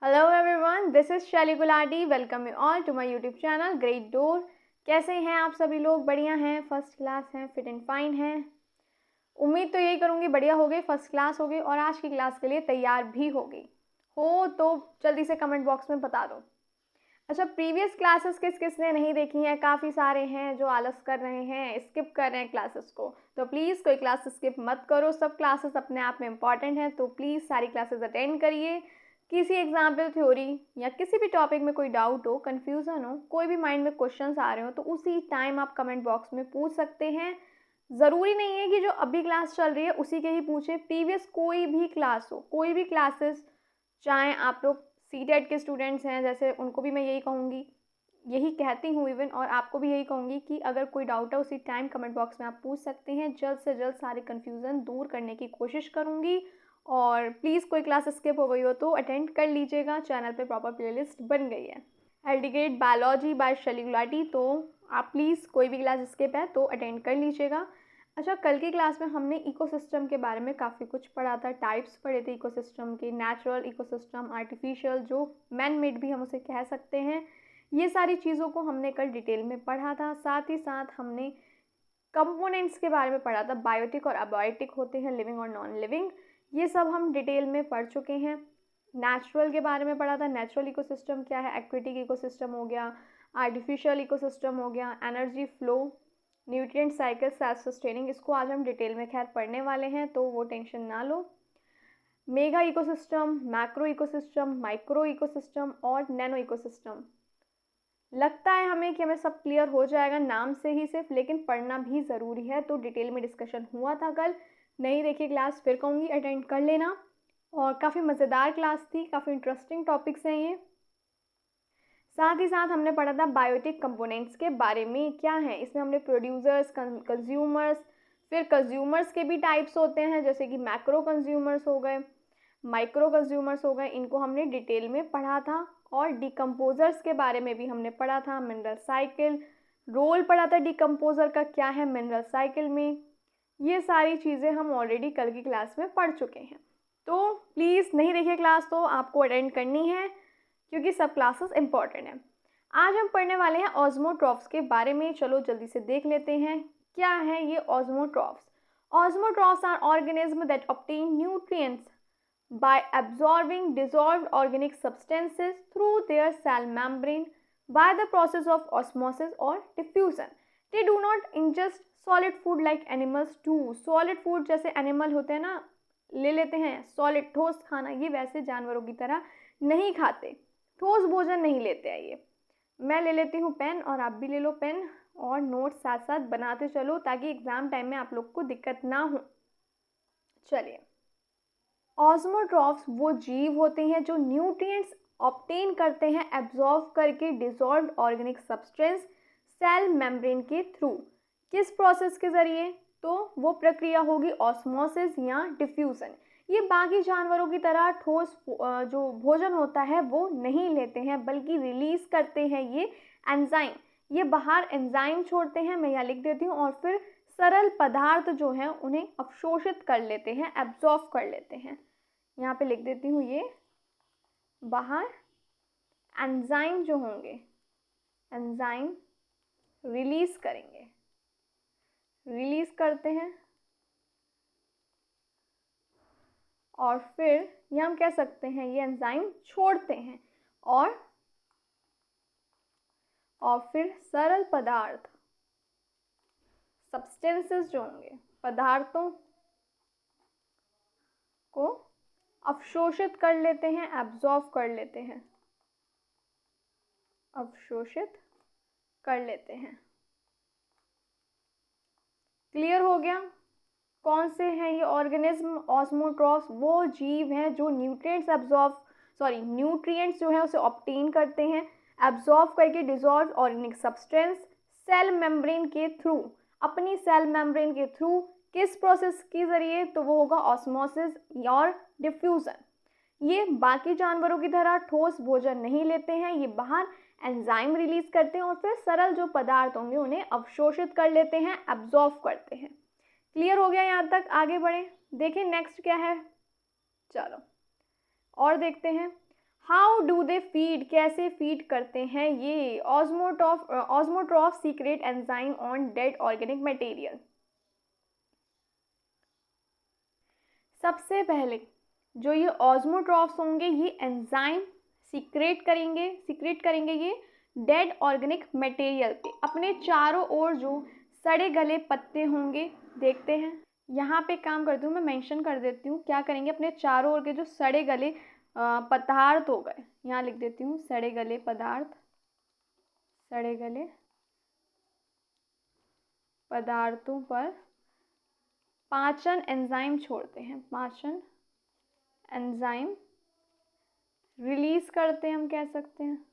Hello everyone, this is Shaili Gulati. Welcome you all to my YouTube channel great door. कैसे हैं आप सभी लोग? बढ़िया हैं, फर्स्ट क्लास हैं, फिट एंड फाइन हैं। उम्मीद तो यही करूँगी बढ़िया हो गई, फर्स्ट क्लास हो गई और आज की क्लास के लिए तैयार भी हो गई हो तो जल्दी से कमेंट बॉक्स में बता दो। अच्छा, प्रीवियस क्लासेस किस किस ने नहीं देखी हैं? काफ़ी सारे हैं जो आलस कर रहे हैं, स्किप कर रहे हैं क्लासेस को। तो प्लीज़ कोई क्लास स्किप मत करो, सब क्लासेस अपने आप में इम्पॉर्टेंट हैं, तो प्लीज़ सारी क्लासेस अटेंड करिए। किसी एग्जाम्पल, थ्योरी या किसी भी टॉपिक में कोई डाउट हो, कन्फ्यूज़न हो, कोई भी माइंड में क्वेश्चंस आ रहे हो तो उसी टाइम आप कमेंट बॉक्स में पूछ सकते हैं। ज़रूरी नहीं है कि जो अभी क्लास चल रही है उसी के ही पूछे, प्रीवियस कोई भी क्लास हो, कोई भी क्लासेस, चाहे आप लोग सीटेट के स्टूडेंट्स हैं जैसे, उनको भी मैं यही कहूँगी, यही कहती हूँ इवन, और आपको भी यही कहूँगी कि अगर कोई डाउट है उसी टाइम कमेंट बॉक्स में आप पूछ सकते हैं। जल्द से जल्द सारे कन्फ्यूज़न दूर करने की कोशिश करूँगी। और प्लीज़ कोई क्लास स्किप हो गई हो तो अटेंड कर लीजिएगा, चैनल पे प्रॉपर प्लेलिस्ट बन गई है एल्डिग्रेड बायोलॉजी बाय शैली गुलाटी, तो आप प्लीज़ कोई भी क्लास स्किप है तो अटेंड कर लीजिएगा। अच्छा, कल की क्लास में हमने इकोसिस्टम के बारे में काफ़ी कुछ पढ़ा था, टाइप्स पढ़े थे इकोसिस्टम के, नेचुरल इकोसिस्टम, आर्टिफिशियल, जो मैन मेड भी हम उसे कह सकते हैं। ये सारी चीज़ों को हमने कल डिटेल में पढ़ा था। साथ ही साथ हमने कंपोनेंट्स के बारे में पढ़ा था, बायोटिक और अबायोटिक होते हैं, लिविंग और नॉन लिविंग, ये सब हम डिटेल में पढ़ चुके हैं। नेचुरल के बारे में पढ़ा था, नेचुरल इकोसिस्टम क्या है, एक्वेटिक इकोसिस्टम हो गया, आर्टिफिशियल इकोसिस्टम हो गया, energy flow, nutrient cycle, self sustaining, इसको आज हम डिटेल में खैर पढ़ने वाले हैं तो वो टेंशन ना लो। Mega ecosystem, macro ecosystem, micro ecosystem और नैनो इकोसिस्टम। लगता है हमें कि हमें सब क्लियर हो जाएगा नाम से ही सिर्फ, लेकिन पढ़ना भी ज़रूरी है, तो डिटेल में डिस्कशन हुआ था कल। नहीं देखिए क्लास, फिर कहूँगी अटेंड कर लेना। और काफ़ी मज़ेदार क्लास थी, काफ़ी इंटरेस्टिंग टॉपिक्स हैं ये। साथ ही साथ हमने पढ़ा था बायोटिक कंपोनेंट्स के बारे में, क्या है इसमें हमने प्रोड्यूसर्स, कंज्यूमर्स, फिर कंज्यूमर्स के भी टाइप्स होते हैं जैसे कि मैक्रो कंज्यूमर्स हो गए, माइक्रो कंज्यूमर्स हो गए, इनको हमने डिटेल में पढ़ा था। और डिकम्पोजर्स के बारे में भी हमने पढ़ा था, मिनरल साइकिल, रोल पढ़ा था डिकम्पोजर का क्या है मिनरल साइकिल में। ये सारी चीज़ें हम ऑलरेडी कल की क्लास में पढ़ चुके हैं, तो प्लीज़ नहीं देखिए क्लास तो आपको अटेंड करनी है क्योंकि सब क्लासेस इंपॉर्टेंट हैं। आज हम पढ़ने वाले हैं ऑस्मोट्रॉफ्स के बारे में। चलो जल्दी से देख लेते हैं क्या है ये osmotrophs. Osmotrophs are organism that obtain nutrients by absorbing dissolved organic substances through their cell membrane by the process of osmosis or diffusion. They do not ingest solid food like animals do. Solid food जैसे animal होते हैं ना, ले लेते हैं solid ठोस खाना, ये वैसे जानवरों की तरह नहीं खाते, ठोस भोजन नहीं लेते हैं ये। मैं ले लेती हूँ पेन और आप भी ले लो पेन और नोट्स साथ साथ बनाते चलो ताकि एग्ज़ाम टाइम में आप लोग को दिक्कत ना हो। चलिए, ऑस्मोट्रॉफ्स वो जीव होते हैं जो न्यूट्रिएंट्स ऑब्टेन करते हैं एब्जॉर्ब करके dissolved organic substance cell membrane के थ्रू। किस प्रोसेस के ज़रिए? तो वो प्रक्रिया होगी ऑस्मोसिस या डिफ्यूज़न। ये बाकी जानवरों की तरह ठोस जो भोजन होता है वो नहीं लेते हैं, बल्कि रिलीज़ करते हैं ये एंजाइम। ये बाहर एंजाइम छोड़ते हैं, मैं यहाँ लिख देती हूँ, और फिर सरल पदार्थ जो हैं उन्हें अवशोषित कर लेते हैं, एब्जॉर्ब कर लेते हैं। यहाँ पे लिख देती हूँ, ये बाहर एंजाइम जो होंगे, एंजाइम रिलीज करेंगे, रिलीज करते हैं, और फिर ये हम कह सकते हैं ये एंजाइम छोड़ते हैं, और फिर सरल पदार्थ, सब्सटेंसेस जो होंगे, पदार्थों को अवशोषित कर लेते हैं, एब्जॉर्ब कर लेते हैं, अवशोषित कर लेते हैं। क्लियर हो गया? कौन से हैं ये ऑर्गेनिज्म? ऑस्मोट्रॉफ्स वो जीव हैं जो न्यूट्रिएंट्स जो है उसे ऑब्टेन करते हैं, एब्जॉर्ब करके dissolve organic substance cell membrane के थ्रू, अपनी सेल मेम्ब्रेन के थ्रू। किस प्रोसेस के ज़रिए? तो वो होगा ऑस्मोसिस और डिफ्यूज़न। ये बाकी जानवरों की तरह ठोस भोजन नहीं लेते हैं, ये बाहर एंजाइम रिलीज करते हैं और फिर सरल जो पदार्थ होंगे उन्हें अवशोषित कर लेते हैं, एब्जॉर्ब करते हैं। क्लियर हो गया यहाँ तक? आगे बढ़े, देखें नेक्स्ट क्या है। चलो और देखते हैं। हाउ डू दे फीड, कैसे फीड करते हैं ये? Osmotroph secrete enzyme on dead organic material. सबसे पहले जो ये ऑस्मोट्रॉफ्स होंगे ये एंजाइम सीक्रेट करेंगे ये डेड ऑर्गेनिक मटेरियल पे, अपने चारों ओर जो सड़े गले पत्ते होंगे। देखते हैं, यहाँ पे काम करती हूँ मैं, मेंशन कर देती हूँ क्या करेंगे। अपने चारों ओर के जो सड़े गले पदार्थ हो गए, यहाँ लिख देती हूँ सड़े गले पदार्थ, सड़े गले पदार्थों पर पाचन एंजाइम छोड़ते हैं, पाचन एंजाइम रिलीज करते हैं, हम कह सकते हैं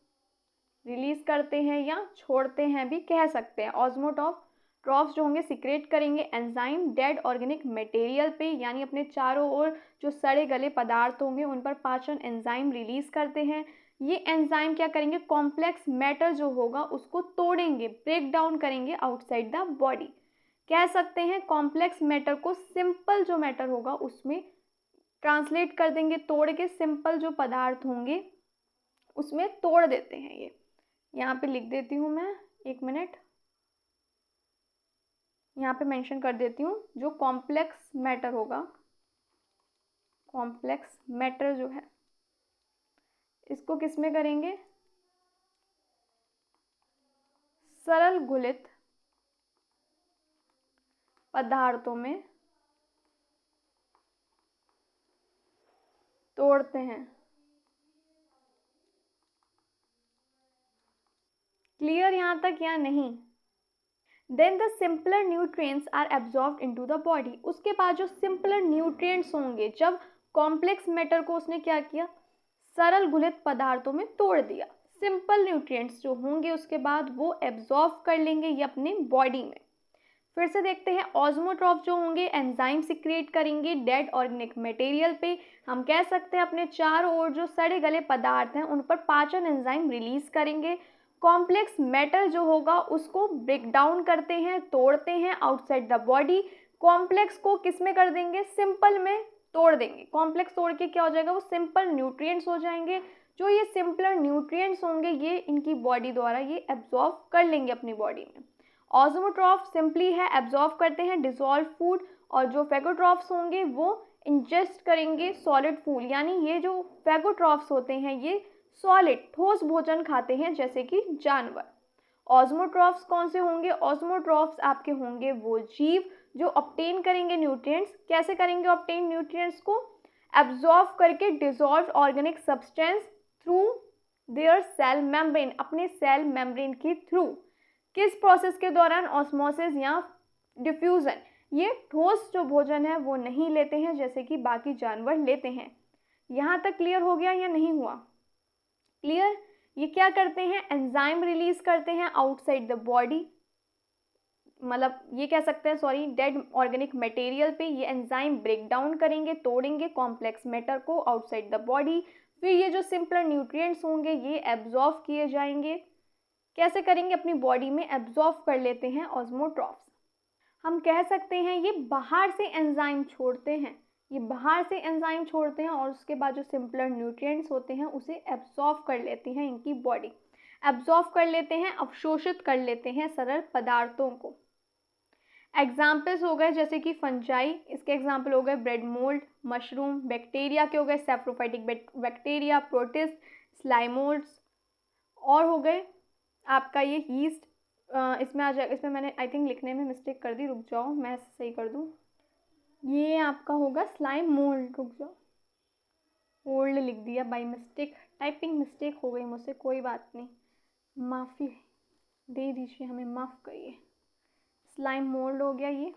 रिलीज करते हैं या छोड़ते हैं भी कह सकते हैं। ऑस्मोट्रॉफ्स जो होंगे सीक्रेट करेंगे एंजाइम डेड ऑर्गेनिक मटेरियल पे, यानी अपने चारों ओर जो सड़े गले पदार्थ होंगे उन पर पाचन एंजाइम रिलीज करते हैं। ये एंजाइम क्या करेंगे, कॉम्प्लेक्स मैटर जो होगा उसको तोड़ेंगे, ब्रेक डाउन करेंगे आउटसाइड द बॉडी। कह सकते हैं कॉम्प्लेक्स मैटर को सिंपल जो मैटर होगा उसमें ट्रांसलेट कर देंगे, तोड़ के सिंपल जो पदार्थ होंगे उसमें तोड़ देते हैं। ये यहाँ पे लिख देती हूँ मैं, एक मिनट, यहाँ पे मेंशन कर देती हूँ। जो कॉम्प्लेक्स मैटर होगा, कॉम्प्लेक्स मैटर जो है इसको किस में करेंगे, सरल घुलित पदार्थों में तोड़ते हैं। क्लियर यहाँ तक या नहीं? Then the simpler nutrients are absorbed into the body. उसके बाद जो सिंपलर न्यूट्रिएंट्स होंगे, जब कॉम्प्लेक्स मैटर को उसने क्या किया, सरल घुलित पदार्थों में तोड़ दिया, सिंपल न्यूट्रिएंट्स जो होंगे उसके बाद वो एब्जॉर्ब कर लेंगे ये अपने बॉडी में। फिर से देखते हैं, ऑस्मोट्रॉफ जो होंगे एंजाइम सीक्रेट करेंगे डेड ऑर्गेनिक मटेरियल पे। हम कह सकते हैं अपने चारों ओर जो सड़े गले पदार्थ हैं उन पर पाचन एंजाइम रिलीज करेंगे। कॉम्प्लेक्स मैटर जो होगा उसको ब्रेक डाउन करते हैं, तोड़ते हैं आउटसाइड द बॉडी। कॉम्प्लेक्स को किस में कर देंगे, सिंपल में तोड़ देंगे। कॉम्प्लेक्स तोड़ के क्या हो जाएगा, वो सिंपल न्यूट्रिएंट्स हो जाएंगे। जो ये सिंपलर न्यूट्रिएंट्स होंगे ये इनकी बॉडी द्वारा ये एब्जॉर्ब कर लेंगे अपनी बॉडी में। ऑस्मोट्रॉफ सिंपली है एब्जॉर्ब करते हैं डिसॉल्व फूड, और जो फेगोट्रॉफ्स होंगे वो इंजेस्ट करेंगे सॉलिड फूड, यानी ये जो फेगोट्रॉफ्स होते हैं ये सॉलिड ठोस भोजन खाते हैं जैसे कि जानवर। ऑस्मोट्रॉफ्स कौन से होंगे, ऑस्मोट्रॉफ्स आपके होंगे वो जीव जो ऑब्टेन करेंगे न्यूट्रिएंट्स। कैसे करेंगे ऑब्टेन न्यूट्रिएंट्स को, एब्जॉर्ब करके dissolved organic substance through their cell membrane, अपने सेल मेम्ब्रेन के थ्रू। किस प्रोसेस के दौरान, ऑस्मोसिस या डिफ्यूजन। ये ठोस जो भोजन है वो नहीं लेते हैं जैसे कि बाकी जानवर लेते हैं। यहाँ तक क्लियर हो गया या नहीं हुआ? क्लियर। ये क्या करते हैं, एंजाइम रिलीज करते हैं आउटसाइड द बॉडी, मतलब ये कह सकते हैं सॉरी डेड ऑर्गेनिक मटेरियल पे ये एंजाइम ब्रेक डाउन करेंगे, तोड़ेंगे कॉम्प्लेक्स मैटर को आउटसाइड द बॉडी। फिर ये जो सिंपलर न्यूट्रिएंट्स होंगे ये एब्जॉर्ब किए जाएंगे। कैसे करेंगे, अपनी बॉडी में एब्जॉर्ब कर लेते हैं ऑस्मोट्रॉफ्स। हम कह सकते हैं ये बाहर से एंजाइम छोड़ते हैं, ये बाहर से एंजाइम छोड़ते हैं और उसके बाद जो सिंपलर न्यूट्रिएंट्स होते हैं उसे एब्जॉर्ब कर लेते हैं इनकी बॉडी, एब्जॉर्ब कर लेते हैं, अवशोषित कर लेते हैं सरल पदार्थों को। एग्जाम्पल्स हो गए जैसे कि फंजाई, इसके एग्जाम्पल हो गए ब्रेड मोल्ड, मशरूम, बैक्टीरिया के हो गए सेप्रोफाइटिक बैक्टीरिया, प्रोटिस्ट, स्लाइमोल्ड्स, और हो गए आपका ये यीस्ट। इसमें आ जाएगा, इसमें मैंने आई थिंक लिखने में मिस्टेक कर दी, रुक जाओ मैं सही कर दूँ। ये आपका होगा स्लाइम मोल्ड, रुक जाओ, मोल्ड लिख दिया बाय मिस्टेक, टाइपिंग मिस्टेक हो गई मुझसे, कोई बात नहीं, माफ़ी दे दीजिए, हमें माफ़ करिए। स्लाइम मोल्ड हो गया ये।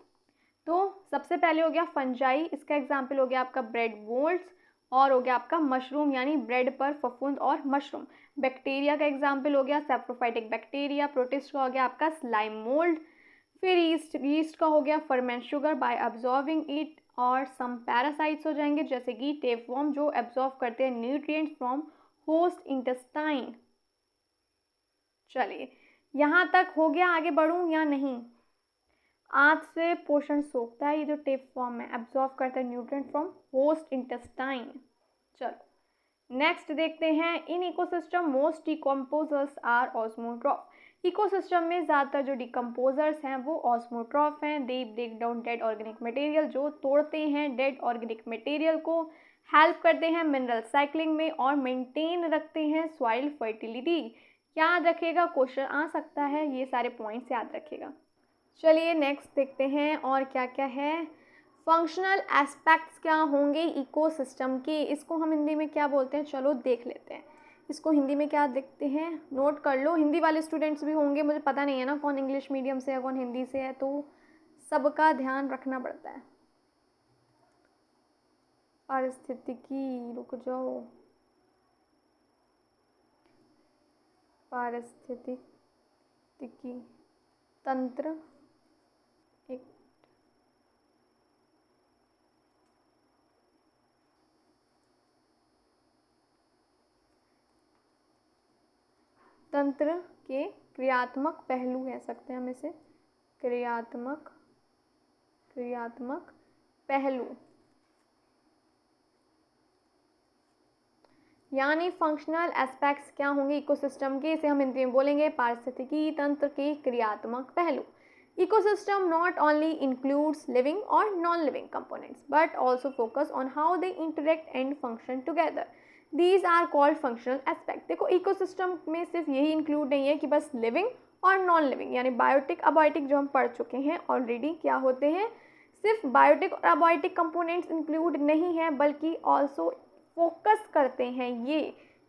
तो सबसे पहले हो गया फंजाई, इसका एग्जाम्पल हो गया आपका ब्रेड मोल्ड्स, और हो गया आपका मशरूम यानी ब्रेड पर फफूंद और मशरूम। बैक्टीरिया का एग्जाम्पल हो गया सेप्रोफाइटिक बैक्टीरिया, प्रोटिस्ट का हो गया आपका स्लाइम मोल्ड। फिर ईस्ट का हो गया ferment sugar bye absorbing it, और सम पैरासाइट्स हो जाएंगे जैसे कि टेपवर्म जो एब्जॉर्ब करते हैं न्यूट्रिएंट्स फ्रॉम होस्ट इंटेस्टाइन। चलिए यहाँ तक हो गया, आगे बढ़ूँ या नहीं? आँत से पोषण सोखता है ये जो टेप फॉर्म है, एब्जॉर्ब करता है न्यूट्रिएंट फ्रॉम होस्ट इंटेस्टाइन। चलो नेक्स्ट देखते हैं, in ecosystem most decomposers are osmotroph. Ecosystem में ज़्यादातर जो डिकम्पोजर्स हैं वो ऑस्मोट्रॉफ हैं। They break down dead organic material, जो तोड़ते हैं डेड ऑर्गेनिक मटेरियल को, हेल्प करते हैं मिनरल साइक्लिंग में और मेंटेन रखते हैं सॉइल फर्टिलिटी। याद रखिएगा, क्वेश्चन आ सकता है, ये सारे पॉइंट्स याद रखिएगा। चलिए नेक्स्ट देखते हैं और क्या क्या है। फंक्शनल एस्पेक्ट्स क्या होंगे इकोसिस्टम के, इसको हम हिंदी में क्या बोलते हैं, चलो देख लेते हैं। इसको हिंदी में क्या देखते हैं, नोट कर लो। हिंदी वाले स्टूडेंट्स भी होंगे, मुझे पता नहीं है ना कौन इंग्लिश मीडियम से है कौन हिंदी से है, तो सबका ध्यान रखना पड़ता है। पारिस्थितिकी, रुक जाओ, पारिस्थितिकी तंत्र, एक तंत्र के क्रियात्मक पहलू कह सकते हैं हम इसे, क्रियात्मक पहलू, यानी फंक्शनल एस्पेक्ट्स क्या होंगे इकोसिस्टम के, इसे हम हिंदी में बोलेंगे पारिस्थितिकी तंत्र के क्रियात्मक पहलू। Ecosystem not only includes living और non living components but also focus on how they interact and function together, these are called functional aspect. देखो इकोसिस्टम में सिर्फ यही इंक्लूड नहीं है कि बस लिविंग और नॉन लिविंग, यानी बायोटिक अबायोटिक जो हम पढ़ चुके हैं ऑलरेडी क्या होते हैं, सिर्फ बायोटिक और अबायोटिक कंपोनेंट्स इंक्लूड नहीं है बल्कि ऑल्सो फोकस करते हैं ये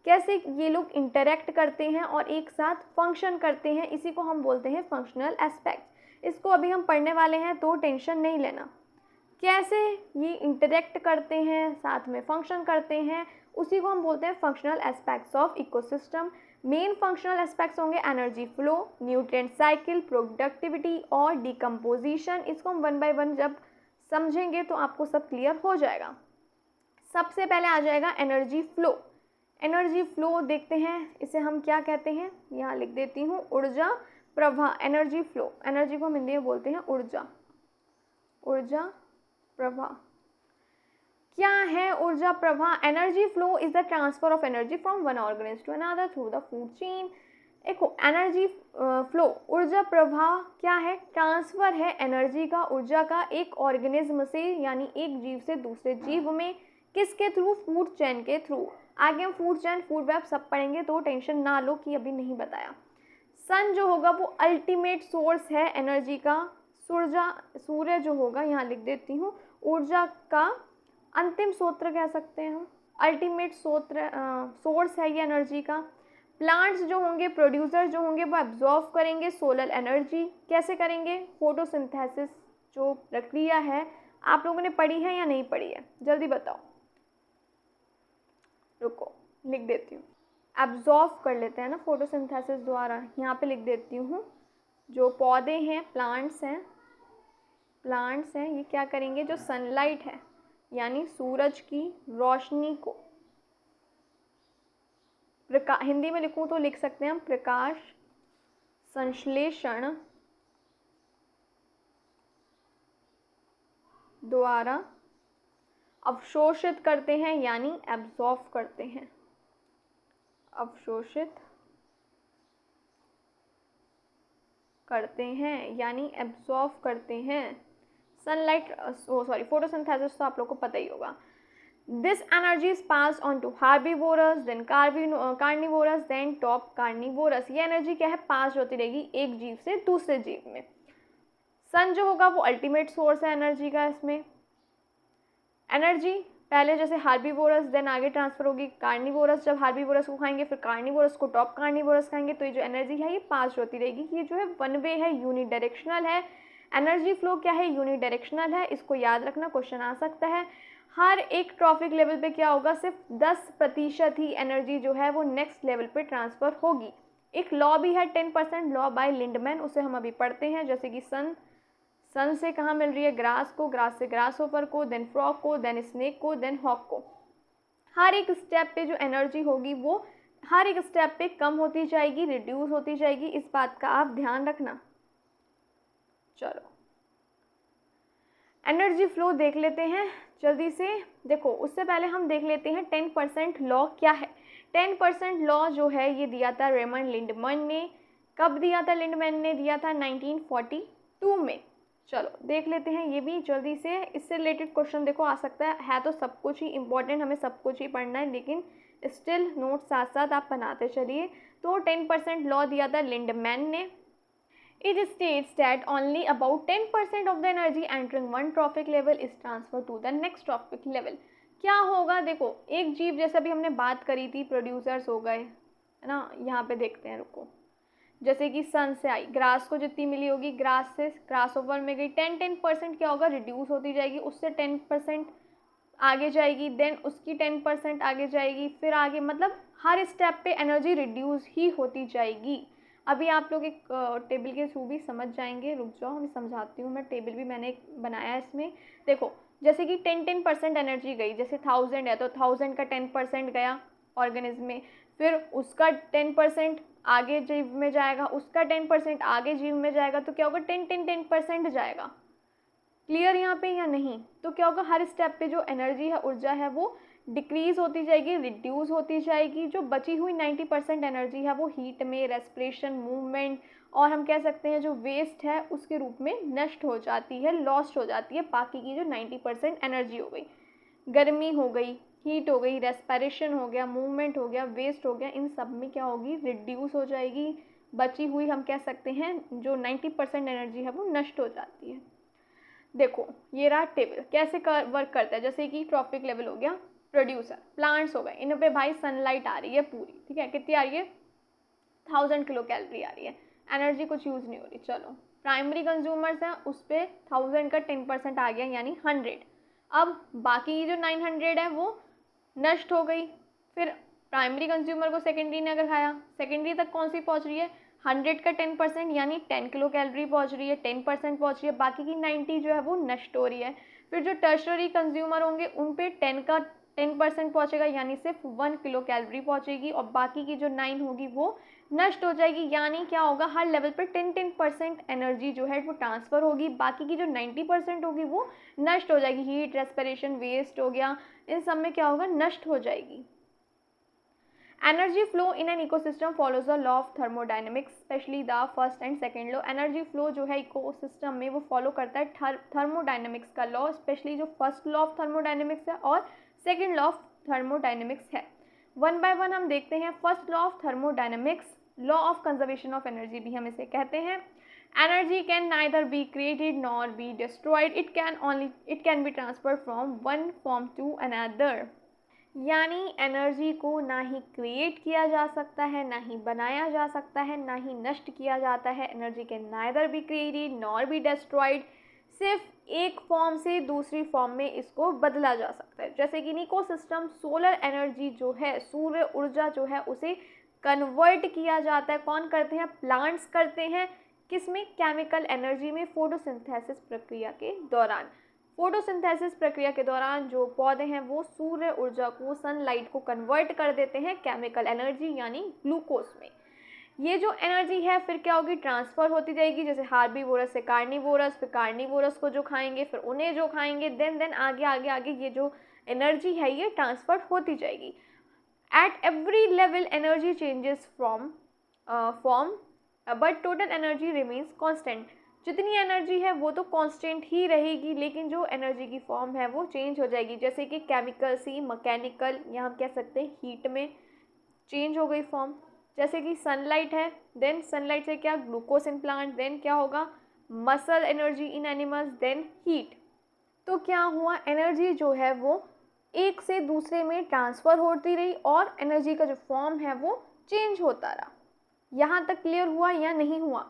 कैसे ये लोग इंटरेक्ट करते हैं और एक साथ फंक्शन करते हैं, इसी को हम बोलते हैं फंक्शनल एस्पेक्ट। इसको अभी हम पढ़ने वाले हैं तो टेंशन नहीं लेना, कैसे ये इंटरेक्ट करते हैं साथ में फंक्शन करते हैं, उसी को हम बोलते हैं functional aspects of ecosystem. Main functional aspects होंगे energy flow, nutrient cycle, productivity और डिकम्पोजिशन। इसको हम वन बाय वन जब समझेंगे तो आपको सब क्लियर हो जाएगा। सबसे पहले आ जाएगा एनर्जी फ्लो। एनर्जी फ्लो देखते हैं, इसे हम क्या कहते हैं, यहाँ लिख देती हूँ, ऊर्जा प्रवाह। एनर्जी फ्लो, एनर्जी को हम हिंदी में बोलते हैं ऊर्जा प्रवाह। क्या है ऊर्जा प्रवाह? Energy flow is the transfer of energy from one organism to another through the food chain. देखो एनर्जी फ्लो, ऊर्जा प्रवाह क्या है, ट्रांसफर है एनर्जी का, ऊर्जा का एक ऑर्गेनिज्म से यानी एक जीव से दूसरे जीव में, किसके थ्रू, फूड चेन के थ्रू। आगे हम फूड चेन फूड वेब सब पढ़ेंगे तो टेंशन ना लो कि अभी नहीं बताया। सन जो होगा वो अल्टीमेट सोर्स है एनर्जी का, सूर्य जो होगा यहाँ लिख देती हूँ, ऊर्जा का अंतिम स्रोत कह सकते हैं हम, अल्टीमेट सोर्स है ये एनर्जी का। प्लांट्स जो होंगे, प्रोड्यूसर जो होंगे वो एब्जॉर्व करेंगे सोलर एनर्जी, कैसे करेंगे, फोटोसिंथेसिस जो प्रक्रिया है आप लोगों ने पढ़ी है या नहीं पढ़ी है, जल्दी बताओ, रुको लिख देती हूँ, एब्जॉर्व कर लेते हैं ना फोटोसिंथेसिस द्वारा, यहाँ पे लिख देती हूँ। जो पौधे हैं, प्लांट्स हैं, ये क्या करेंगे, जो सनलाइट है यानी सूरज की रोशनी को हिंदी में लिखूँ तो लिख सकते हैं हम प्रकाश संश्लेषण द्वारा अवशोषित करते हैं यानी एब्जॉर्ब करते हैं, अवशोषित करते हैं यानी एब्जॉर्ब करते हैं। सनलाइट फोटोसिंथेसिस तो आप लोग को पता ही होगा। This energy is pass on to herbivores, then carnivores, then top carnivores. ये एनर्जी क्या है, पास होती रहेगी एक जीव से दूसरे जीव में। सन जो होगा वो अल्टीमेट सोर्स है एनर्जी का, इसमें एनर्जी पहले जैसे हार्बीवोरस देन आगे ट्रांसफर होगी कार्निवोरस, जब हार्बीवोरस को खाएंगे फिर कार्निवोरस को टॉप कार्निवोरस खाएंगे, तो ये जो एनर्जी है ये पास होती रहेगी। ये जो है वन वे है, यूनिडायरेक्शनल है। एनर्जी फ्लो क्या है, यूनिडायरेक्शनल है, इसको याद रखना, क्वेश्चन आ सकता है। हर एक ट्रॉफिक लेवल पे क्या होगा, सिर्फ 10% ही एनर्जी जो है वो नेक्स्ट लेवल पे ट्रांसफ़र होगी। एक लॉ भी है 10% लॉ बाय लिंडमैन, उसे हम अभी पढ़ते हैं, जैसे कि सन से कहाँ मिल रही है, ग्रास को, ग्रास से ग्रास होपर को, देन फ्रॉग को, देन स्नेक को, देन हॉक को। हर एक स्टेप पे जो एनर्जी होगी वो हर एक स्टेप पे कम होती जाएगी, रिड्यूस होती जाएगी, इस बात का आप ध्यान रखना। चलो एनर्जी फ्लो देख लेते हैं जल्दी से। देखो उससे पहले हम देख लेते हैं 10% लॉ क्या है। 10% लॉ जो है ये दिया था रेमंड लिंडमैन ने। कब दिया था? लिंडमैन ने दिया था 1942 में। चलो देख लेते हैं ये भी जल्दी से। इससे रिलेटेड क्वेश्चन देखो आ सकता है तो सब कुछ ही इंपॉर्टेंट, हमें सब कुछ ही पढ़ना है, लेकिन स्टिल नोट साथ साथ आप बनाते चलिए। तो 10% लॉ दिया था लिंडमैन ने। It states that only about 10% of the energy entering one trophic level is transferred to the next trophic level। क्या होगा? देखो एक जीव, जैसे अभी हमने बात करी थी, प्रोड्यूसर्स हो गए है ना, यहाँ पे देखते हैं, रुको। जैसे कि सन से आई, ग्रास को जितनी मिली होगी, ग्रास से ग्रास ओवर में गई, 10% क्या होगा? रिड्यूस होती जाएगी, उससे 10% आगे जाएगी, देन उसकी 10% आगे जाएगी, फिर आगे, मतलब हर स्टेप पे एनर्जी रिड्यूस ही होती जाएगी। अभी आप लोग एक टेबल के थ्रू भी समझ जाएंगे, रुक जाओ मैं समझाती हूँ। मैं टेबल भी मैंने एक बनाया है इसमें। देखो जैसे कि 10% एनर्जी गई, जैसे 1000 है तो 1000 का 10% गया ऑर्गेनिज्म में, फिर उसका 10% आगे जीव में जाएगा, उसका 10% आगे जीव में जाएगा, तो क्या होगा? 10% जाएगा। क्लियर यहाँ पे या नहीं? तो क्या होगा? हर स्टेप पे जो एनर्जी है, ऊर्जा है, वो डिक्रीज होती जाएगी, रिड्यूस होती जाएगी। जो बची हुई 90% एनर्जी है वो हीट में, रेस्पिरेशन, मूवमेंट और हम कह सकते हैं जो वेस्ट है उसके रूप में नष्ट हो जाती है, लॉस्ट हो जाती है। बाकी की जो 90% एनर्जी हो गई, गर्मी हो गई, हीट हो गई, रेस्पिरेशन हो गया, मूवमेंट हो गया, वेस्ट हो गया, इन सब में क्या होगी? रिड्यूस हो जाएगी। बची हुई हम कह सकते हैं जो 90% एनर्जी है वो नष्ट हो जाती है। देखो ये रहा टेबल, कैसे वर्क करता है। जैसे कि ट्रॉपिक लेवल हो गया, प्रोड्यूसर, प्लांट्स हो गए, इन पे भाई सनलाइट आ रही है पूरी, ठीक है, कितनी आ रही है? 1000 किलो कैलोरी आ रही है, एनर्जी कुछ यूज़ नहीं हो रही। चलो प्राइमरी कंज्यूमर्स हैं, उस पर 1000 का 10% आ गया यानी 100। अब बाकी जो 900 है वो नष्ट हो गई। फिर प्राइमरी कंज्यूमर को सेकेंडरी ने अगर खाया, सेकेंडरी तक कौन सी पहुंच रही है? 100 का 10% यानी 10 किलो कैलोरी पहुंच रही है, 10% पहुंच रही है, बाकी की 90 जो है वो नष्ट हो रही है। फिर जो टर्शरी कंज्यूमर होंगे उन पे 10 का 10% पहुंचेगा यानी सिर्फ 1 किलो कैलोरी पहुंचेगी, और बाकी की जो 9 होगी वो नष्ट हो जाएगी। यानी क्या होगा? हर लेवल पर 10% एनर्जी जो है वो ट्रांसफ़र होगी, बाकी की जो 90% होगी वो नष्ट हो जाएगी। हीट, रेस्पिरेशन, वेस्ट हो गया, इन सब में क्या होगा? नष्ट हो जाएगी। Energy flow in an ecosystem follows the law of thermodynamics, especially the first and second law। Energy flow जो है इकोसिस्टम में वो फॉलो करता है थर्मोडाइनमिक्स का लॉ, स्पेशली जो फर्स्ट लॉ ऑफ थर्मोडाइनमिक्स है और सेकंड लॉ ऑफ थर्मोडाइनमिक्स है। वन बाय वन हम देखते हैं। First law of thermodynamics, law of conservation of energy भी हम इसे कहते हैं। Energy can neither be created nor be destroyed, it can be transferred from one form to another. यानी एनर्जी को ना ही क्रिएट किया जा सकता है, ना ही बनाया जा सकता है, ना ही नष्ट किया जाता है। Energy can neither be created nor be destroyed, सिर्फ एक फॉर्म से दूसरी फॉर्म में इसको बदला जा सकता है। जैसे कि इकोसिस्टम, सोलर एनर्जी जो है, सूर्य ऊर्जा जो है, उसे कन्वर्ट किया जाता है। कौन करते हैं? प्लांट्स करते हैं। किसमें? केमिकल एनर्जी में, फोटोसिंथेसिस प्रक्रिया के दौरान। फोटोसिंथेसिस प्रक्रिया के दौरान जो पौधे हैं वो सूर्य ऊर्जा को, सनलाइट को कन्वर्ट कर देते हैं केमिकल एनर्जी यानी ग्लूकोज में। ये जो एनर्जी है फिर क्या होगी? ट्रांसफ़र होती जाएगी, जैसे हार्बीवोरस से कार्निवोरस, फिर कार्निवोरस को जो खाएंगे फिर उन्हें जो खाएंगे, देन आगे आगे आगे ये जो एनर्जी है ये ट्रांसफ़र होती जाएगी। Eight every level energy changes from form but total energy remains constant. जितनी एनर्जी है वो तो कांस्टेंट ही रहेगी, लेकिन जो एनर्जी की फॉर्म है वो चेंज हो जाएगी। जैसे कि केमिकल से मैकेनिकल, या हम कह सकते हैं हीट में चेंज हो गई फॉर्म। जैसे कि सनलाइट है, देन सनलाइट से क्या? ग्लूकोज इन प्लांट, देन क्या होगा? Muscle energy in animals, then heat. तो क्या हुआ? एनर्जी जो है वो एक से दूसरे में ट्रांसफ़र होती रही और एनर्जी का जो फॉर्म है वो चेंज होता रहा। यहाँ तक क्लियर हुआ या नहीं हुआ?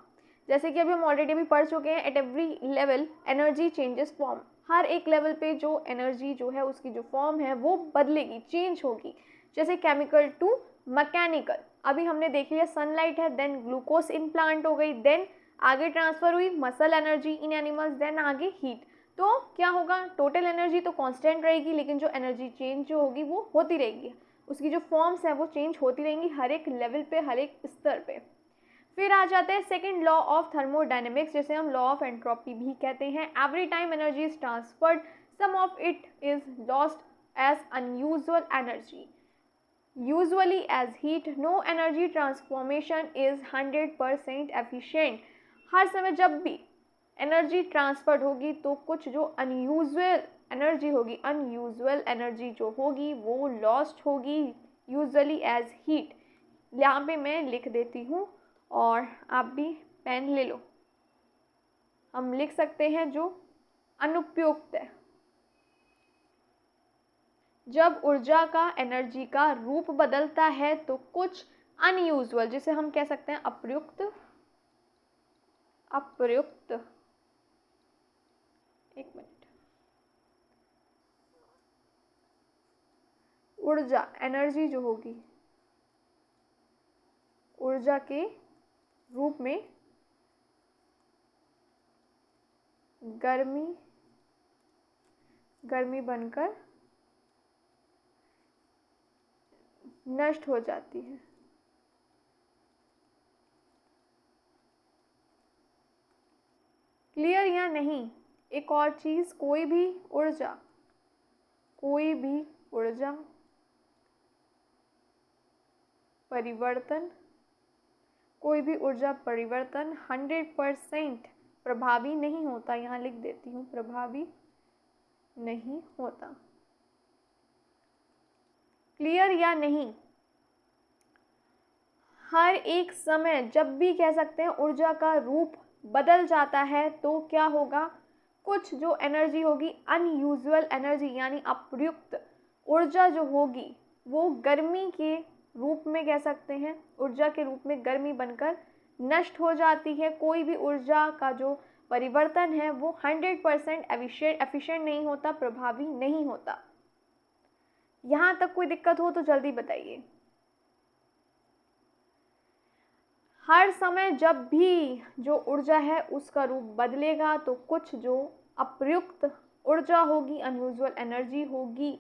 जैसे कि अभी हम ऑलरेडी भी पढ़ चुके हैं, at every level energy changes form. हर एक लेवल पे जो एनर्जी जो है उसकी जो फॉर्म है वो बदलेगी, चेंज होगी। जैसे केमिकल टू मैकेनिकल, अभी हमने देख लिया सनलाइट है, देन ग्लूकोज इन प्लांट हो गई, देन आगे ट्रांसफ़र हुई muscle energy in animals, then आगे हीट। तो क्या होगा? टोटल एनर्जी तो कांस्टेंट रहेगी, लेकिन जो एनर्जी चेंज जो होगी वो होती रहेगी, उसकी जो फॉर्म्स हैं वो चेंज होती रहेंगी हर एक लेवल पे, हर एक स्तर पे। फिर आ जाता है सेकंड लॉ ऑफ थर्मोडायनेमिक्स, जिसे हम लॉ ऑफ एंट्रोपी भी कहते हैं। Every time energy is transferred some of it is lost as unusual energy usually as heat. No energy transformation is 100% efficient. हर समय जब भी एनर्जी ट्रांसफर्ड होगी तो कुछ जो अनयूजुअल एनर्जी जो होगी वो लॉस्ट होगी, यूजुअली एज हीट। यहाँ पे मैं लिख देती हूँ और आप भी पेन ले लो। हम लिख सकते हैं जो अनुपयुक्त है। जब ऊर्जा का एनर्जी का रूप बदलता है तो कुछ अनयूजुअल, जिसे हम कह सकते हैं अप्रयुक्त एक मिनट, ऊर्जा एनर्जी जो होगी ऊर्जा के रूप में गर्मी बनकर नष्ट हो जाती है। क्लियर या नहीं? एक और चीज, कोई भी ऊर्जा परिवर्तन 100% प्रभावी नहीं होता। यहाँ लिख देती हूँ, प्रभावी नहीं होता। क्लियर या नहीं? हर एक समय जब भी कह सकते हैं ऊर्जा का रूप बदल जाता है तो क्या होगा, कुछ जो एनर्जी होगी अनयूजुअल एनर्जी यानी अप्रयुक्त ऊर्जा जो होगी वो गर्मी के रूप में कह सकते हैं, ऊर्जा के रूप में गर्मी बनकर नष्ट हो जाती है। कोई भी ऊर्जा का जो परिवर्तन है वो 100% एफिशिएंट नहीं होता, प्रभावी नहीं होता। यहाँ तक कोई दिक्कत हो तो जल्दी बताइए। हर समय जब भी जो ऊर्जा है उसका रूप बदलेगा तो कुछ जो अप्रयुक्त ऊर्जा होगी, अनयूजुअल एनर्जी होगी,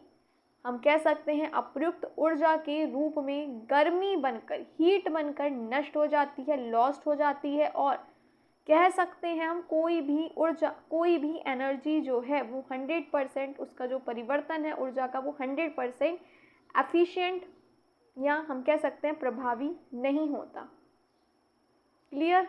हम कह सकते हैं अप्रयुक्त ऊर्जा के रूप में गर्मी बनकर, हीट बनकर नष्ट हो जाती है, लॉस्ट हो जाती है। और कह सकते हैं हम कोई भी ऊर्जा, कोई भी एनर्जी जो है वो 100%, उसका जो परिवर्तन है ऊर्जा का वो 100% एफिशिएंट या हम कह सकते हैं प्रभावी नहीं होता। क्लियर?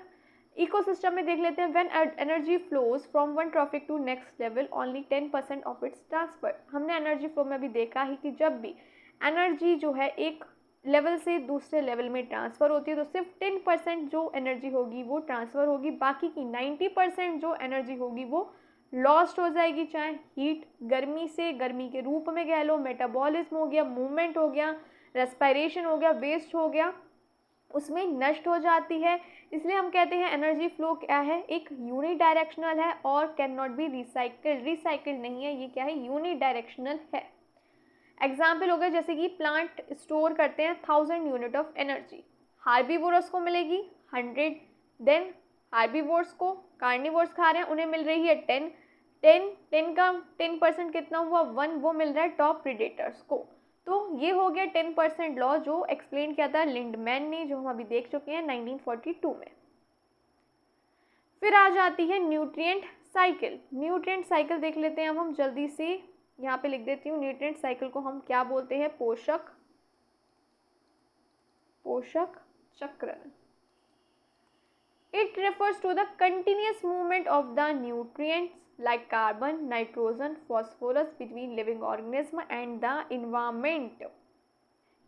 इकोसिस्टम में देख लेते हैं। When energy flows from one trophic to next level only 10% of its transfer. हमने एनर्जी फ्लो में भी देखा ही कि जब भी एनर्जी जो है एक लेवल से दूसरे लेवल में ट्रांसफ़र होती है तो सिर्फ 10% जो एनर्जी होगी वो ट्रांसफ़र होगी, बाकी की 90% जो एनर्जी होगी वो लॉस्ट हो जाएगी। चाहे हीट, गर्मी से, गर्मी के रूप में कह लो, मेटाबॉलिज्म हो गया, मूवमेंट हो गया, रेस्पिरेशन हो गया, वेस्ट हो गया, उसमें नष्ट हो जाती है। इसलिए हम कहते हैं एनर्जी फ्लो क्या है, एक यूनिडायरेक्शनल है और कैन नॉट बी रिसाइकिल्ड नहीं है। ये क्या है, यूनिडायरेक्शनल है। एग्जाम्पल हो गया जैसे कि प्लांट स्टोर करते हैं 1000 यूनिट ऑफ एनर्जी, हार्बीवोरस को मिलेगी 100, देन हार्बीवोर्स को कार्निवोर्स खा रहे हैं उन्हें मिल रही है 10 का 10% कितना हुआ 1, वो मिल रहा है टॉप प्रीडेटर्स को। तो ये हो गया 10% लॉ जो एक्सप्लेन किया था लिंडमैन ने, जो हम अभी देख चुके हैं 1942 में। फिर आ जाती है न्यूट्रिएंट साइकिल। न्यूट्रिएंट साइकिल देख लेते हैं हम जल्दी से, यहाँ पे लिख देती हूँ। न्यूट्रिएंट साइकिल को हम क्या बोलते हैं, पोषक चक्र। It refers to the continuous movement of the nutrients like carbon, nitrogen, phosphorus between living organism and the environment।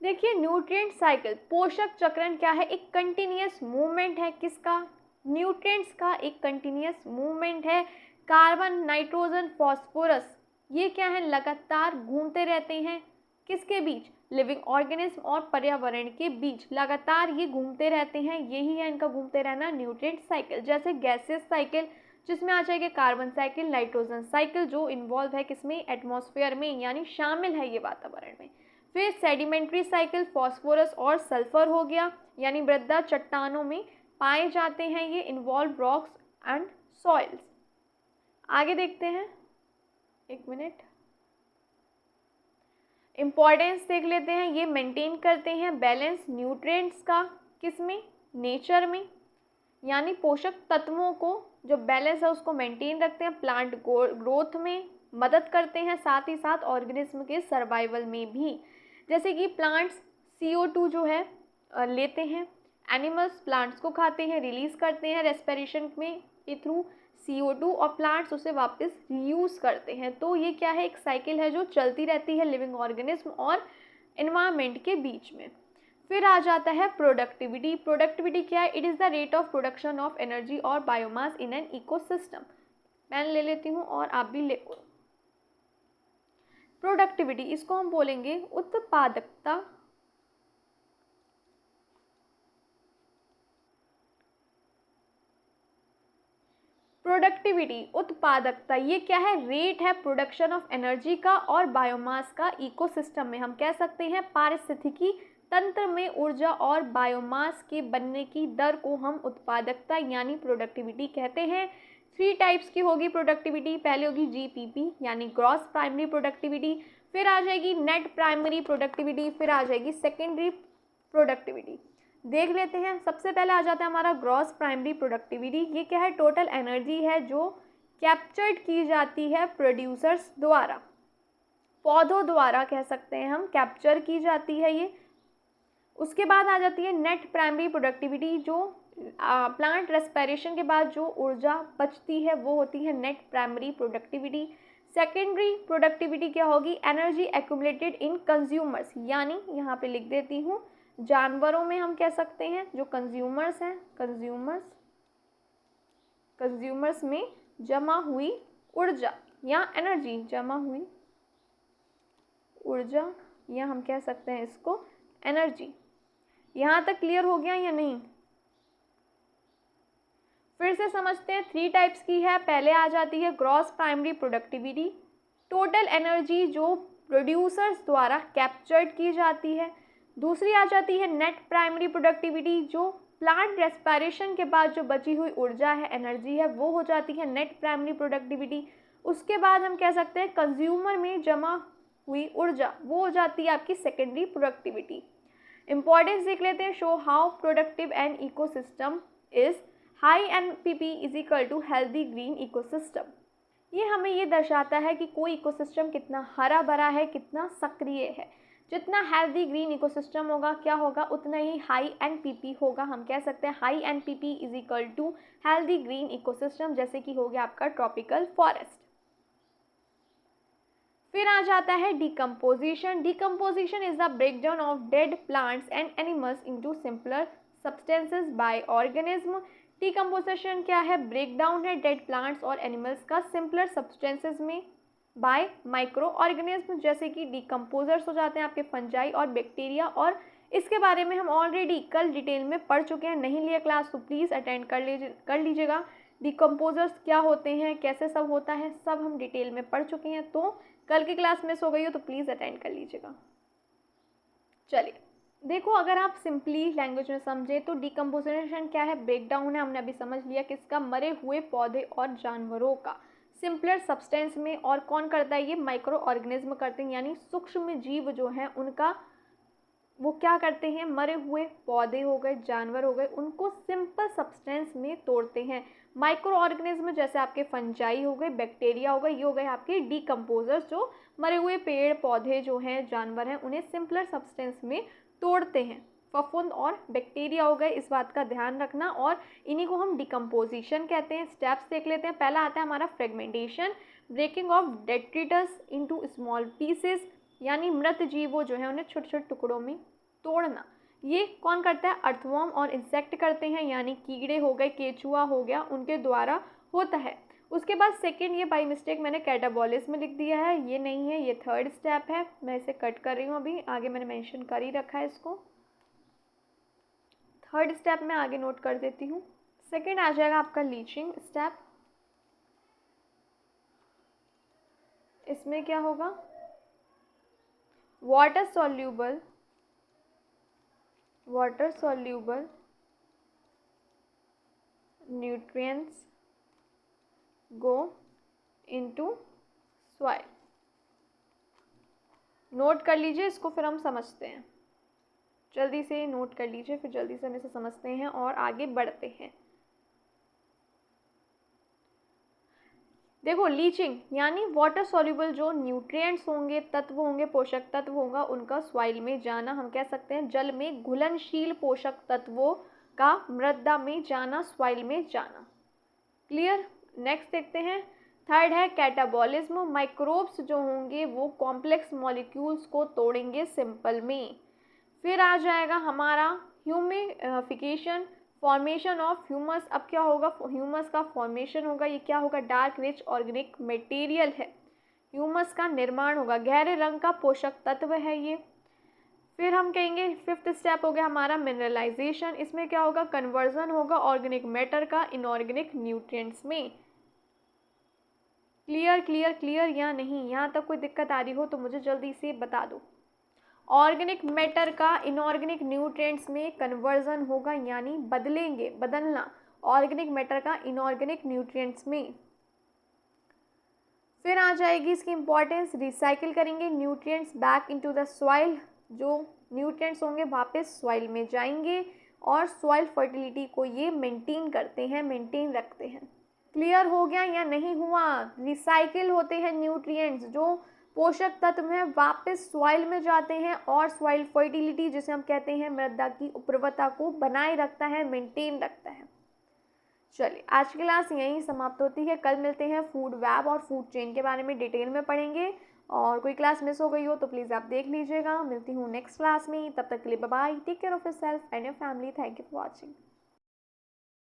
देखिए न्यूट्रिएंट साइकिल, पोषक चक्रण क्या है, एक कंटिन्यूस मूवमेंट है। किसका, न्यूट्रिएंट्स का एक कंटिन्यूस मूवमेंट है। कार्बन, नाइट्रोजन, फॉस्फोरस ये क्या है, लगातार घूमते रहते हैं किसके बीच, लिविंग ऑर्गेनिज्म और पर्यावरण के बीच लगातार ये घूमते रहते हैं। यही है इनका घूमते रहना, न्यूट्रिएंट साइकिल। जैसे गैसेस साइकिल जिसमें आ जाएगा कार्बन साइकिल, नाइट्रोजन साइकिल जो इन्वॉल्व है किसमें, एटमॉस्फेयर में, यानी शामिल है ये वातावरण में। फिर सेडिमेंट्री साइकिल, फॉस्फोरस और सल्फर हो गया, यानी मृदा चट्टानों में पाए जाते हैं ये, इन्वॉल्व रॉक्स एंड सॉइल्स। आगे देखते हैं, एक मिनट, इम्पॉर्टेंस देख लेते हैं। ये मेंटेन करते हैं बैलेंस न्यूट्रिएंट्स का, किसमें, नेचर में। यानी पोषक तत्वों को जो बैलेंस है उसको मेंटेन रखते हैं, प्लांट ग्रोथ में मदद करते हैं, साथ ही साथ ऑर्गेनिज्म के सर्वाइवल में भी। जैसे कि प्लांट्स CO2 जो है लेते हैं, एनिमल्स प्लांट्स को खाते हैं, रिलीज करते हैं रेस्पिरेशन में के थ्रू CO2, और प्लांट्स उसे वापस रीयूज़ करते हैं। तो ये क्या है, एक साइकिल है जो चलती रहती है लिविंग ऑर्गेनिज्म और एनवायरनमेंट के बीच में। फिर आ जाता है प्रोडक्टिविटी। प्रोडक्टिविटी क्या है? It is the rate of production of energy और biomass in an ecosystem. Pen ले लेती हूँ और आप भी ले। प्रोडक्टिविटी इसको हम बोलेंगे उत्पादकता। प्रोडक्टिविटी उत्पादकता ये क्या है? रेट है प्रोडक्शन ऑफ एनर्जी का और बायोमास का इकोसिस्टम में। हम कह सकते हैं पारिस्थितिकी तंत्र में ऊर्जा और बायोमास के बनने की दर को हम उत्पादकता यानी प्रोडक्टिविटी कहते हैं। 3 टाइप्स की होगी प्रोडक्टिविटी। पहले होगी GPP यानी ग्रॉस प्राइमरी प्रोडक्टिविटी, फिर आ जाएगी नेट प्राइमरी प्रोडक्टिविटी, फिर आ जाएगी सेकेंडरी प्रोडक्टिविटी। देख लेते हैं। सबसे पहले आ जाता है हमारा ग्रॉस प्राइमरी प्रोडक्टिविटी। ये क्या है? टोटल एनर्जी है जो कैप्चर्ड की जाती है प्रोड्यूसर्स द्वारा, पौधों द्वारा कह सकते हैं हम, कैप्चर की जाती है ये। उसके बाद आ जाती है नेट प्राइमरी प्रोडक्टिविटी, जो प्लांट रेस्पिरेशन के बाद जो ऊर्जा बचती है वो होती है net primary productivity. Secondary productivity क्या होगी? एनर्जी एक्यूमुलेटेड इन कंज्यूमर्स, यानी यहाँ पे लिख देती हूँ जानवरों में हम कह सकते हैं जो कंज्यूमर्स हैं, कंज्यूमर्स में जमा हुई ऊर्जा या एनर्जी, जमा हुई ऊर्जा, या हम कह सकते हैं इसको एनर्जी। यहाँ तक क्लियर हो गया या नहीं? फिर से समझते हैं। 3 टाइप्स की है। पहले आ जाती है gross primary productivity, total energy जो प्रोड्यूसर्स द्वारा कैप्चर्ड की जाती है। दूसरी आ जाती है नेट प्राइमरी प्रोडक्टिविटी, जो प्लांट रेस्पिरेशन के बाद जो बची हुई ऊर्जा है, एनर्जी है, वो हो जाती है नेट प्राइमरी प्रोडक्टिविटी। उसके बाद हम कह सकते हैं कंज्यूमर में जमा हुई ऊर्जा, वो हो जाती है आपकी सेकेंडरी प्रोडक्टिविटी। इंपॉर्टेंस देख लेते हैं। Show how productive an ecosystem is, high NPP is equal to healthy green ecosystem. ये हमें ये दर्शाता है कि कोई इकोसिस्टम कितना हरा भरा है, कितना सक्रिय है। जितना हेल्दी ग्रीन इकोसिस्टम होगा क्या होगा? उतना ही हाई NPP होगा। हम कह सकते हैं high NPP is equal to healthy green ecosystem, जैसे कि हो गया आपका ट्रॉपिकल फॉरेस्ट। फिर आ जाता है decomposition. Decomposition is the breakdown of dead plants and animals into simpler substances bye organism. Decomposition क्या है? ब्रेकडाउन है डेड प्लांट्स और एनिमल्स का सिंपलर सब्सटेंसेस में बाय माइक्रो ऑर्गेनिज्म, जैसे कि डिकम्पोजर्स हो जाते हैं आपके फंजाई और बैक्टीरिया। और इसके बारे में हम ऑलरेडी कल डिटेल में पढ़ चुके हैं। नहीं लिया क्लास तो प्लीज़ अटेंड कर लीजिएगा। डिकम्पोजर्स क्या होते हैं, कैसे सब होता है, सब हम डिटेल में पढ़ चुके हैं। तो कल की क्लास मिस हो गई हो तो प्लीज़ अटेंड कर लीजिएगा। चलिए देखो, अगर आप सिंपली लैंग्वेज में समझे तो डिकम्पोजिशन क्या है? ब्रेकडाउन है, हमने अभी समझ लिया किसका? मरे हुए पौधे और जानवरों का सिंपलर सब्सटेंस में। और कौन करता है ये? माइक्रो ऑर्गेनिज्म करते हैं, यानी सूक्ष्म जीव जो हैं उनका, वो क्या करते हैं? मरे हुए पौधे हो गए, जानवर हो गए, उनको सिंपल सब्सटेंस में तोड़ते हैं। माइक्रो ऑर्गेनिज्म जैसे आपके फंजाई हो गए, बैक्टीरिया हो गए, ये हो गए आपके डिकम्पोजर्स, जो मरे हुए पेड़ पौधे जो हैं, जानवर हैं, उन्हें सिंपलर सब्सटेंस में तोड़ते हैं। फफूंद और बैक्टीरिया हो गए, इस बात का ध्यान रखना। और इन्हीं को हम डिकम्पोजिशन कहते हैं। स्टेप्स देख लेते हैं। पहला आता है हमारा fragmentation, breaking off detritus into small pieces, यानी मृत जीवों जो है उन्हें छोटे छोटे टुकड़ों में तोड़ना। ये कौन करता है? अर्थवर्म और इंसेक्ट करते हैं, यानी कीड़े हो गए, केचुआ हो गया, उनके द्वारा होता है। उसके बाद सेकंड, ये बाई मिस्टेक मैंने कैटाबॉलिस में लिख दिया है, ये नहीं है, ये 3rd स्टेप है। मैं इसे कट कर रही हूँ, अभी आगे मैंने मेंशन कर ही रखा है इसको। 3rd स्टेप में आगे नोट कर देती हूँ। सेकंड आ जाएगा आपका लीचिंग स्टेप। इसमें क्या होगा? Water soluble nutrients go into soil। Note कर लीजिए इसको, फिर हम समझते हैं। जल्दी से नोट कर लीजिए, फिर जल्दी से हम इसे समझते हैं और आगे बढ़ते हैं। देखो लीचिंग यानी वाटर सॉल्युबल जो न्यूट्रिएंट्स होंगे, तत्व होंगे, पोषक तत्व होगा, उनका सॉइल में जाना, हम कह सकते हैं जल में घुलनशील पोषक तत्वों का मृदा में जाना, सॉइल में जाना। क्लियर। नेक्स्ट देखते हैं, थर्ड है कैटाबॉलिज्म। माइक्रोब्स जो होंगे वो कॉम्प्लेक्स मॉलिक्यूल्स को तोड़ेंगे सिंपल में। फिर आ जाएगा हमारा ह्यूमिफिकेशन, फॉर्मेशन ऑफ ह्यूमस। अब क्या होगा, ह्यूमस का फॉर्मेशन होगा। ये क्या होगा, डार्क रिच ऑर्गेनिक मटेरियल है, ह्यूमस का निर्माण होगा, गहरे रंग का पोषक तत्व है ये। फिर हम कहेंगे फिफ्थ स्टेप हो गया हमारा मिनरलाइजेशन। इसमें क्या होगा, कन्वर्जन होगा ऑर्गेनिक मैटर का इनऑर्गेनिक न्यूट्रिएंट्स में। क्लियर क्लियर क्लियर या नहीं, यहाँ तक कोई दिक्कत आ रही हो तो मुझे जल्दी से बता दो। ऑर्गेनिक मैटर का इनऑर्गेनिक न्यूट्रिएंट्स में कन्वर्जन होगा, यानी बदलेंगे, बदलना ऑर्गेनिक मैटर का इनऑर्गेनिक न्यूट्रिएंट्स में। फिर आ जाएगी इसकी इंपॉर्टेंस, रिसाइकिल करेंगे nutrients back into the soil. जो न्यूट्रिएंट्स होंगे वापस सॉइल में जाएंगे और सॉइल फर्टिलिटी को ये मेंटेन करते हैं, मेंटेन रखते हैं। क्लियर हो गया या नहीं हुआ। रिसाइकिल होते हैं न्यूट्रिएंट्स, जो पोषक तत्व हैं वापस सॉइल में जाते हैं और सॉइल फर्टिलिटी जिसे हम कहते हैं मृदा की उर्वरता को बनाए रखता है, मेंटेन रखता है। चलिए आज की क्लास यहीं समाप्त होती है। कल मिलते हैं, फूड वेब और फूड चेन के बारे में डिटेल में पढ़ेंगे। और कोई क्लास मिस हो गई हो तो प्लीज़ आप देख लीजिएगा। मिलती हूँ नेक्स्ट क्लास में, तब तक के लिए bye bye, take care of yourself and your family. Thank you for watching.